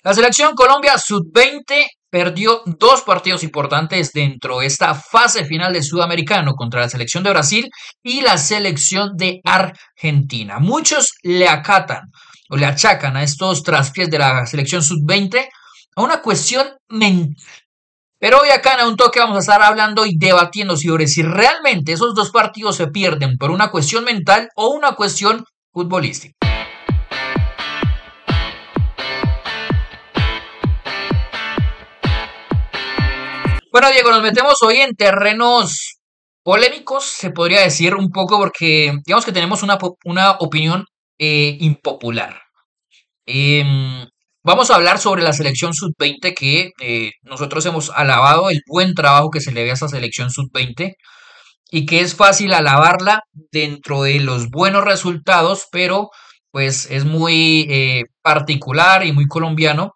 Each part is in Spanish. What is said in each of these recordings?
La selección Colombia sub-20 perdió dos partidos importantes dentro de esta fase final de Sudamericano contra la selección de Brasil y la selección de Argentina. Muchos le acatan o le achacan a estos traspiés de la selección sub-20 a una cuestión mental. Pero hoy acá en Un Toque vamos a estar hablando y debatiendo sobre si realmente esos dos partidos se pierden por una cuestión mental o una cuestión futbolística. Bueno, Diego, nos metemos hoy en terrenos polémicos, se podría decir un poco, porque digamos que tenemos una opinión impopular. Em, Vamos a hablar sobre la selección sub-20 que nosotros hemos alabado el buen trabajo que se le ve a esa selección sub-20 y que es fácil alabarla dentro de los buenos resultados, pero pues es muy particular y muy colombiano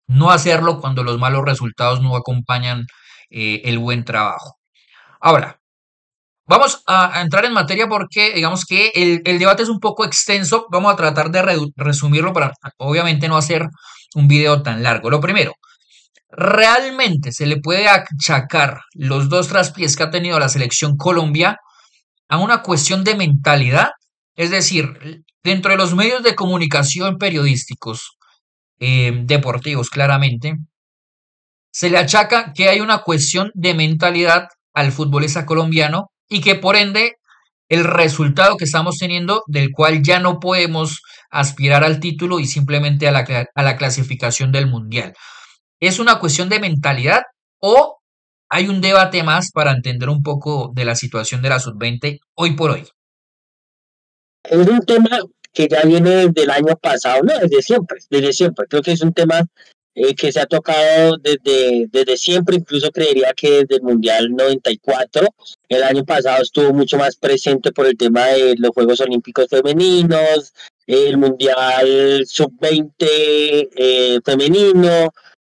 no hacerlo cuando los malos resultados no acompañan el buen trabajo. Ahora, vamos a entrar en materia porque digamos que el debate es un poco extenso. Vamos a tratar de resumirlo para obviamente no hacer un video tan largo. Lo primero, ¿realmente se le puede achacar los dos traspiés que ha tenido la selección Colombia a una cuestión de mentalidad? Es decir, dentro de los medios de comunicación periodísticos, deportivos claramente, se le achaca que hay una cuestión de mentalidad al futbolista colombiano y que por ende el resultado que estamos teniendo, del cual ya no podemos aspirar al título y simplemente a la clasificación del mundial. ¿Es una cuestión de mentalidad o hay un debate más para entender un poco de la situación de la sub-20 hoy por hoy? Es un tema que ya viene desde el año pasado, no, desde siempre, desde siempre. Creo que es un tema que se ha tocado desde siempre, incluso creería que desde el Mundial 94. El año pasado estuvo mucho más presente por el tema de los Juegos Olímpicos Femeninos, el Mundial Sub-20 femenino,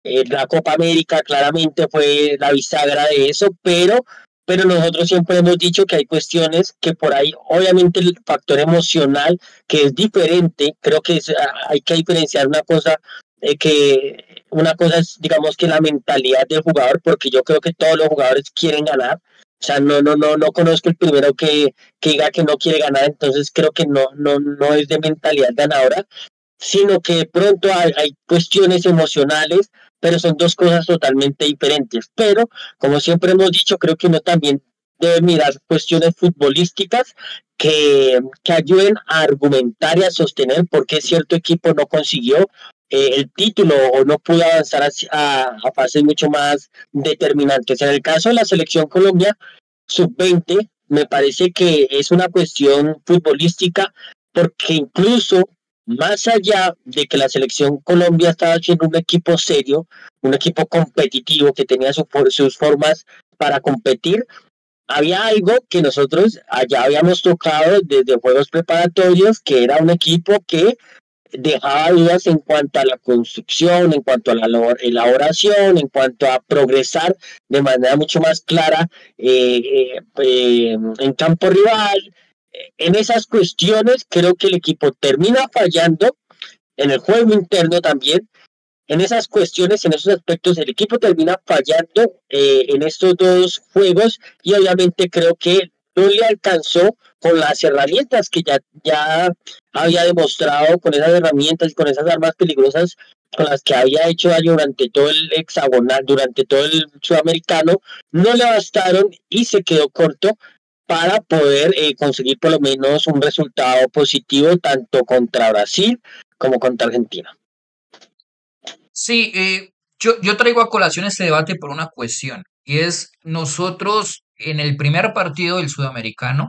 la Copa América claramente fue la bisagra de eso, pero nosotros siempre hemos dicho que hay cuestiones que por ahí, obviamente el factor emocional, que es diferente, creo que hay que diferenciar una cosa es, digamos, que la mentalidad del jugador, porque yo creo que todos los jugadores quieren ganar. O sea, no conozco el primero que diga que no quiere ganar, entonces creo que no es de mentalidad ganadora, sino que de pronto hay cuestiones emocionales, pero son dos cosas totalmente diferentes. Pero, como siempre hemos dicho, creo que uno también debe mirar cuestiones futbolísticas que ayuden a argumentar y a sostener por qué cierto equipo no consiguió el título o no pudo avanzar a fases mucho más determinantes. En el caso de la selección Colombia sub-20, me parece que es una cuestión futbolística porque incluso más allá de que la selección Colombia estaba siendo un equipo serio, un equipo competitivo que tenía sus formas para competir, había algo que nosotros allá habíamos tocado desde juegos preparatorios, que era un equipo que dejaba dudas en cuanto a la construcción, en cuanto a la elaboración, en cuanto a progresar de manera mucho más clara en campo rival. En esas cuestiones creo que el equipo termina fallando, en el juego interno también, en esas cuestiones, en esos aspectos, el equipo termina fallando en estos dos juegos y obviamente creo que no le alcanzó con las herramientas que ya había demostrado, con esas herramientas y con esas armas peligrosas con las que había hecho daño durante todo el hexagonal, durante todo el sudamericano, no le bastaron y se quedó corto para poder conseguir por lo menos un resultado positivo tanto contra Brasil como contra Argentina. Sí, yo traigo a colación este debate por una cuestión, y es nosotros en el primer partido del Sudamericano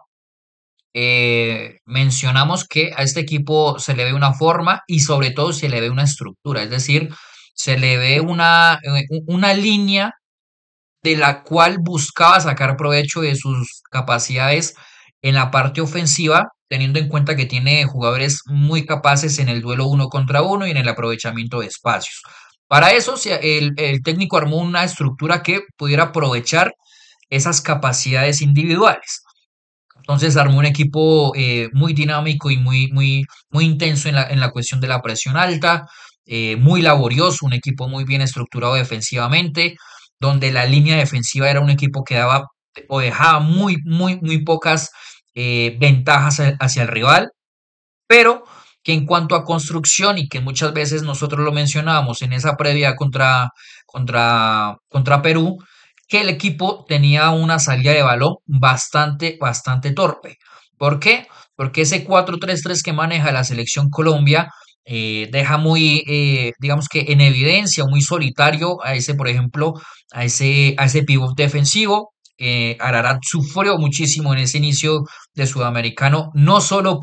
mencionamos que a este equipo se le ve una forma y sobre todo se le ve una estructura, es decir, se le ve una línea de la cual buscaba sacar provecho de sus capacidades en la parte ofensiva, teniendo en cuenta que tiene jugadores muy capaces en el duelo uno contra uno y en el aprovechamiento de espacios. Para eso el técnico armó una estructura que pudiera aprovechar esas capacidades individuales. Entonces armó un equipo muy dinámico y muy intenso en la cuestión de la presión alta. muy laborioso, un equipo muy bien estructurado defensivamente, donde la línea defensiva era un equipo que daba o dejaba muy pocas ventajas hacia el rival, pero que en cuanto a construcción y que muchas veces nosotros lo mencionábamos en esa previa contra Perú, que el equipo tenía una salida de balón bastante torpe. ¿Por qué? Porque ese 4-3-3 que maneja la selección Colombia deja muy, digamos que en evidencia, muy solitario a ese, por ejemplo, a ese pivot defensivo. Ararat sufrió muchísimo en ese inicio de Sudamericano, no solo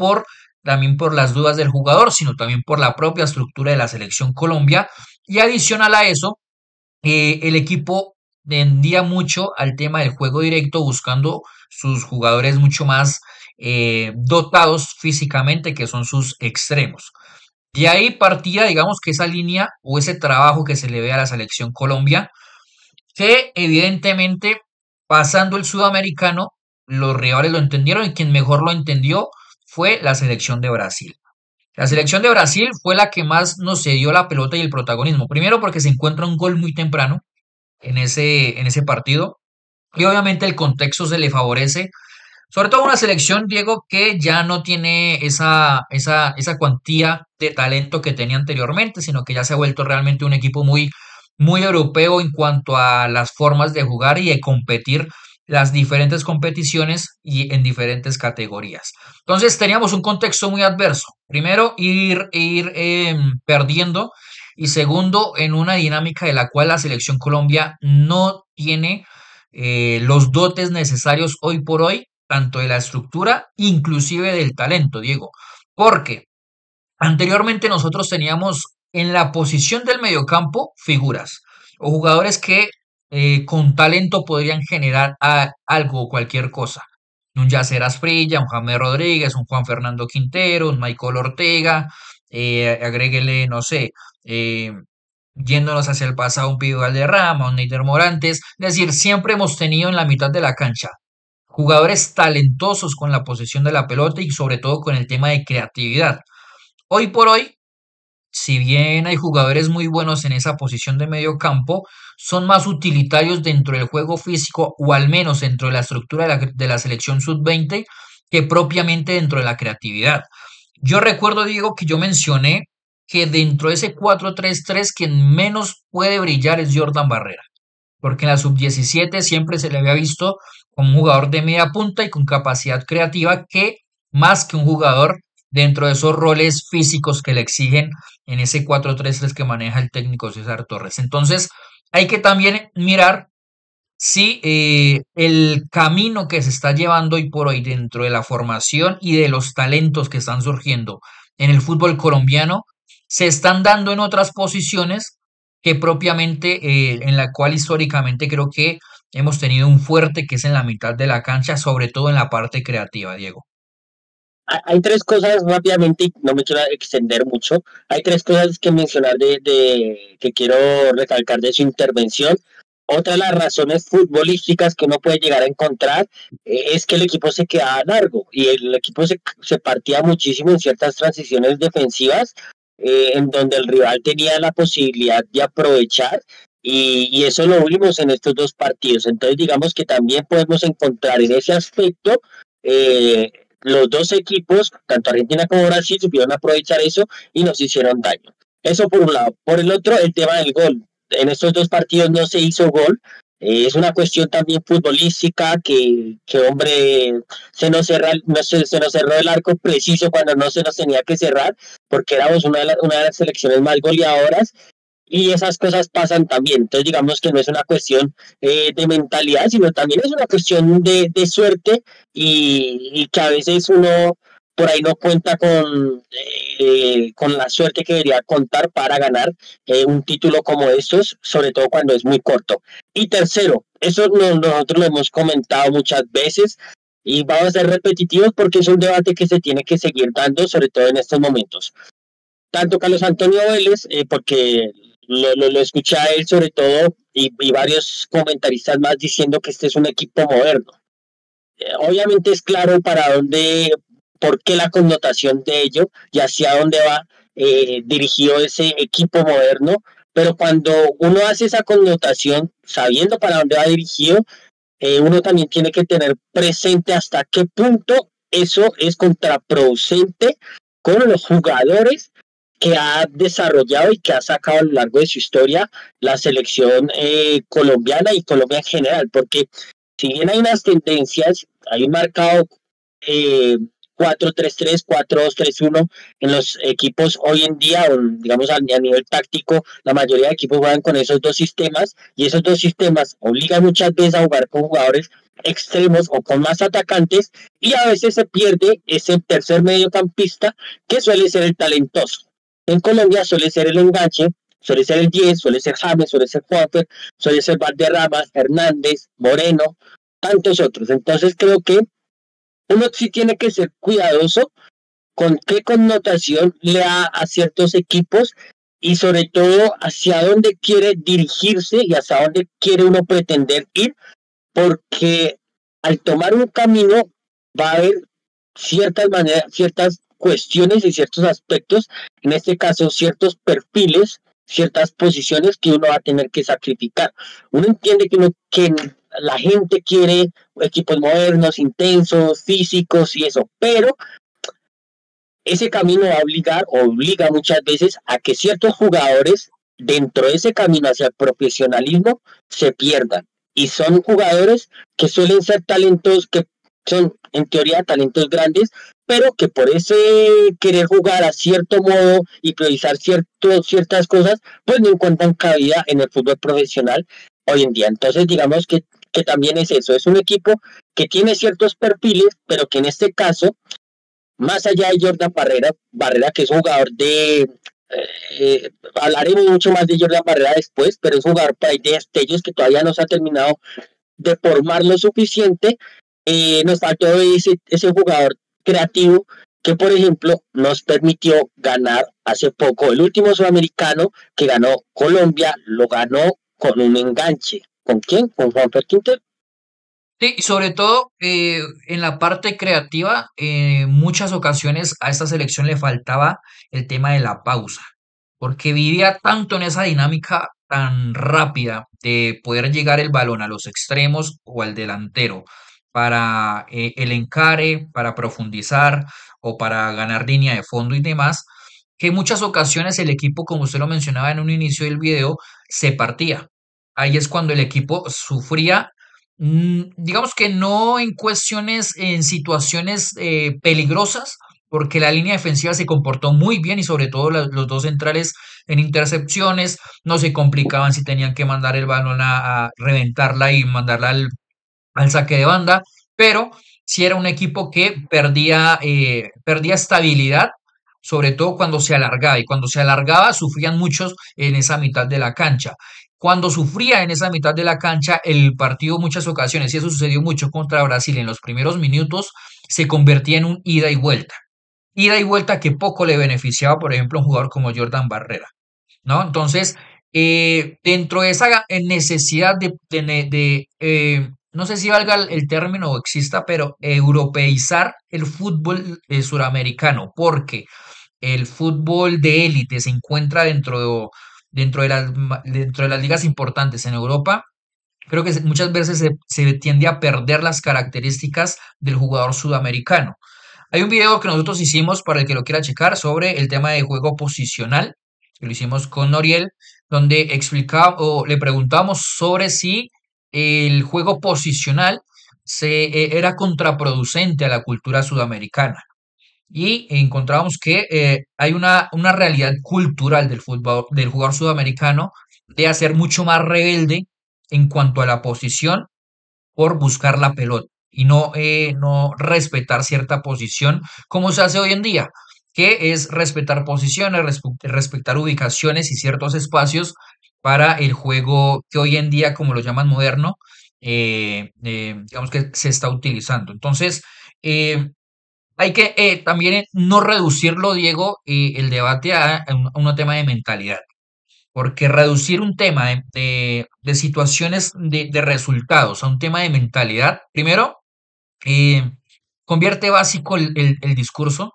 también por las dudas del jugador, sino también por la propia estructura de la selección Colombia. Y adicional a eso, el equipo tendía mucho al tema del juego directo, buscando sus jugadores mucho más dotados físicamente, que son sus extremos. De ahí partía, digamos que esa línea o ese trabajo que se le ve a la selección Colombia, que evidentemente pasando el sudamericano, los rivales lo entendieron y quien mejor lo entendió fue la selección de Brasil. La selección de Brasil fue la que más nos cedió la pelota y el protagonismo. Primero porque se encuentra un gol muy temprano en ese partido. Y obviamente el contexto se le favorece. Sobre todo una selección, Diego, que ya no tiene esa cuantía de talento que tenía anteriormente, sino que ya se ha vuelto realmente un equipo muy europeo en cuanto a las formas de jugar y de competir las diferentes competiciones y en diferentes categorías. Entonces teníamos un contexto muy adverso. Primero, ir perdiendo y segundo, en una dinámica de la cual la selección Colombia no tiene los dotes necesarios hoy por hoy, tanto de la estructura, inclusive del talento, Diego. Porque anteriormente nosotros teníamos en la posición del mediocampo figuras o jugadores que con talento podrían generar algo o cualquier cosa. Un Yacer Asprilla, un James Rodríguez, un Juan Fernando Quintero, un Michael Ortega, agréguele, no sé, eh, yéndonos hacia el pasado, un Pío Valderrama, un Neider Morantes. Es decir, siempre hemos tenido en la mitad de la cancha jugadores talentosos con la posesión de la pelota y sobre todo con el tema de creatividad. Hoy por hoy, si bien hay jugadores muy buenos en esa posición de medio campo, son más utilitarios dentro del juego físico o al menos dentro de la estructura de la selección sub-20 que propiamente dentro de la creatividad. Yo recuerdo, Diego, que yo mencioné que dentro de ese 4-3-3 quien menos puede brillar es Jordan Barrera, porque en la sub-17 siempre se le había visto como un jugador de media punta y con capacidad creativa que más que un jugador dentro de esos roles físicos que le exigen en ese 4-3-3 que maneja el técnico César Torres. Entonces, hay que también mirar si el camino que se está llevando hoy por hoy dentro de la formación y de los talentos que están surgiendo en el fútbol colombiano se están dando en otras posiciones que propiamente en la cual históricamente creo que hemos tenido un fuerte que es en la mitad de la cancha, sobre todo en la parte creativa, Diego. Hay tres cosas rápidamente, y no me quiero extender mucho. Hay tres cosas que mencionar que quiero recalcar de su intervención. Otra de las razones futbolísticas que uno puede llegar a encontrar es que el equipo se quedaba largo y el equipo se partía muchísimo en ciertas transiciones defensivas en donde el rival tenía la posibilidad de aprovechar y eso lo vimos en estos dos partidos. Entonces digamos que también podemos encontrar en ese aspecto eh, los dos equipos, tanto Argentina como Brasil, supieron aprovechar eso y nos hicieron daño. Eso por un lado. Por el otro, el tema del gol. En estos dos partidos no se hizo gol. Es una cuestión también futbolística que hombre, se nos cerró el arco preciso cuando no se nos tenía que cerrar, porque éramos una de las selecciones más goleadoras y esas cosas pasan también. Entonces, digamos que no es una cuestión de mentalidad, sino también es una cuestión de suerte y que a veces uno por ahí no cuenta con la suerte que debería contar para ganar un título como estos, sobre todo cuando es muy corto. Y tercero, eso nosotros lo hemos comentado muchas veces y vamos a ser repetitivos porque es un debate que se tiene que seguir dando, sobre todo en estos momentos tanto Carlos Antonio Vélez, porque lo escuché a él sobre todo, y varios comentaristas más diciendo que este es un equipo moderno. Obviamente es claro para dónde, por qué la connotación de ello y hacia dónde va, dirigió ese equipo moderno, pero cuando uno hace esa connotación, sabiendo para dónde va dirigido, uno también tiene que tener presente hasta qué punto eso es contraproducente con los jugadores que ha desarrollado y que ha sacado a lo largo de su historia la selección colombiana y Colombia en general, porque si bien hay unas tendencias, hay un marcado eh, 4-3-3, 4-2-3-1 en los equipos hoy en día, o digamos a nivel táctico, la mayoría de equipos juegan con esos dos sistemas y esos dos sistemas obligan muchas veces a jugar con jugadores extremos o con más atacantes y a veces se pierde ese tercer mediocampista que suele ser el talentoso. En Colombia suele ser el enganche, suele ser el 10, suele ser James, suele ser Juanfer, suele ser Valderrama, Hernández, Moreno, tantos otros. Entonces creo que uno sí tiene que ser cuidadoso con qué connotación le da a ciertos equipos y sobre todo hacia dónde quiere dirigirse y hacia dónde quiere uno pretender ir, porque al tomar un camino va a haber ciertas maneras, ciertas cuestiones y ciertos aspectos, en este caso ciertos perfiles, ciertas posiciones que uno va a tener que sacrificar. Uno entiende que la gente quiere equipos modernos, intensos, físicos y eso, pero ese camino va a obligar o obliga muchas veces a que ciertos jugadores dentro de ese camino hacia el profesionalismo se pierdan. Y son jugadores que suelen ser talentos que son en teoría talentos grandes, pero que por ese querer jugar a cierto modo y priorizar ciertas cosas, pues no encuentran cabida en el fútbol profesional hoy en día. Entonces digamos que también es eso, es un equipo que tiene ciertos perfiles, pero que en este caso más allá de Jordan Barrera que es jugador hablaremos mucho más de Jordan Barrera después, pero es jugador para de destellos que todavía no se ha terminado de formar lo suficiente. Nos faltó ese jugador creativo que, por ejemplo, nos permitió ganar hace poco el último sudamericano que ganó Colombia, lo ganó con un enganche. ¿Con quién? Con Juan Quintero. Sí, y sobre todo en la parte creativa, en muchas ocasiones a esta selección le faltaba el tema de la pausa, porque vivía tanto en esa dinámica tan rápida de poder llegar el balón a los extremos o al delantero para el encare, para profundizar o para ganar línea de fondo y demás, que en muchas ocasiones el equipo, como usted lo mencionaba en un inicio del video, se partía. Ahí es cuando el equipo sufría. Digamos que no en cuestiones, en situaciones peligrosas, porque la línea defensiva se comportó muy bien y sobre todo los dos centrales en intercepciones, no se complicaban si tenían que mandar el balón a reventarla y mandarla al saque de banda, pero si era un equipo que perdía estabilidad, sobre todo cuando se alargaba, y cuando se alargaba sufrían muchos en esa mitad de la cancha. Cuando sufría en esa mitad de la cancha, el partido muchas ocasiones, y eso sucedió mucho contra Brasil en los primeros minutos, se convertía en un ida y vuelta. Ida y vuelta que poco le beneficiaba, por ejemplo, a un jugador como Jordan Barrera, ¿no? Entonces, dentro de esa necesidad no sé si valga el término o exista, pero europeizar el fútbol suramericano, porque el fútbol de élite se encuentra dentro de las ligas importantes en Europa. Creo que muchas veces se tiende a perder las características del jugador sudamericano. Hay un video que nosotros hicimos para el que lo quiera checar sobre el tema de juego posicional, que lo hicimos con Noriel, donde explicaba o le preguntamos sobre si el juego posicional era contraproducente a la cultura sudamericana. Y encontramos que hay una realidad cultural del fútbol, del jugador sudamericano de hacer mucho más rebelde en cuanto a la posición por buscar la pelota y no respetar cierta posición como se hace hoy en día, que es respetar posiciones, respetar ubicaciones y ciertos espacios para el juego que hoy en día, como lo llaman moderno, digamos que se está utilizando. Entonces, hay que también no reducirlo, Diego, el debate a un tema de mentalidad. Porque reducir un tema de situaciones de resultados a un tema de mentalidad, primero, eh, convierte básico el discurso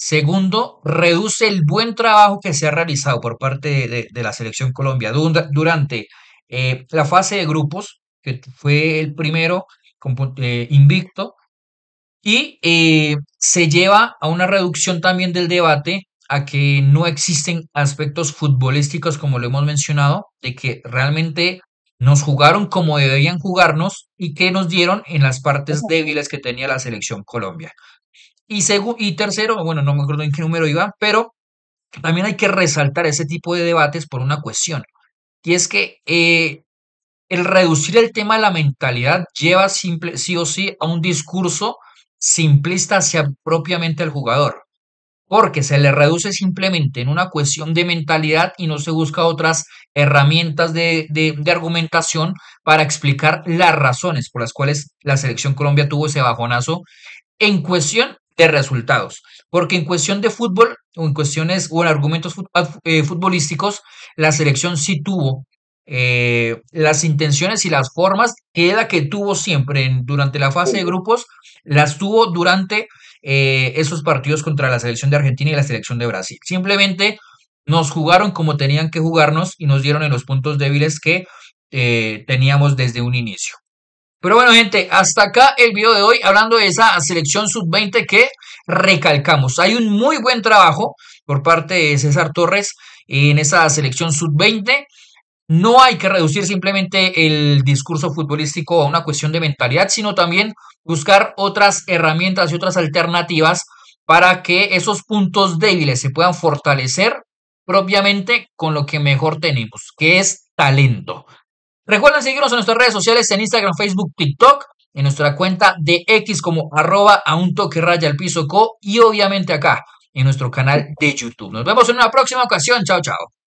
Segundo, reduce el buen trabajo que se ha realizado por parte de la Selección Colombia durante la fase de grupos, que fue el primero invicto, y se lleva a una reducción también del debate, a que no existen aspectos futbolísticos, como lo hemos mencionado, de que realmente nos jugaron como deberían jugarnos y que nos dieron en las partes débiles que tenía la Selección Colombia. Y tercero, bueno, no me acuerdo en qué número iba, pero también hay que resaltar ese tipo de debates por una cuestión, y es que el reducir el tema de la mentalidad lleva sí o sí a un discurso simplista hacia propiamente el jugador, porque se le reduce simplemente en una cuestión de mentalidad y no se busca otras herramientas de argumentación para explicar las razones por las cuales la selección Colombia tuvo ese bajonazo en cuestión de resultados, porque en cuestión de fútbol o en cuestiones o en argumentos futbolísticos, la selección sí tuvo las intenciones y las formas que la que tuvo siempre durante la fase de grupos, las tuvo durante esos partidos contra la selección de Argentina y la selección de Brasil. Simplemente nos jugaron como tenían que jugarnos y nos dieron en los puntos débiles que teníamos desde un inicio. Pero bueno, gente, hasta acá el video de hoy hablando de esa selección sub-20 que recalcamos. Hay un muy buen trabajo por parte de César Torres en esa selección sub-20. No hay que reducir simplemente el discurso futbolístico a una cuestión de mentalidad, sino también buscar otras herramientas y otras alternativas para que esos puntos débiles se puedan fortalecer propiamente con lo que mejor tenemos, que es talento. Recuerden seguirnos en nuestras redes sociales en Instagram, Facebook, TikTok, en nuestra cuenta de X como @a_un_toque_raya_al_piso_co y obviamente acá en nuestro canal de YouTube. Nos vemos en una próxima ocasión. Chao, chao.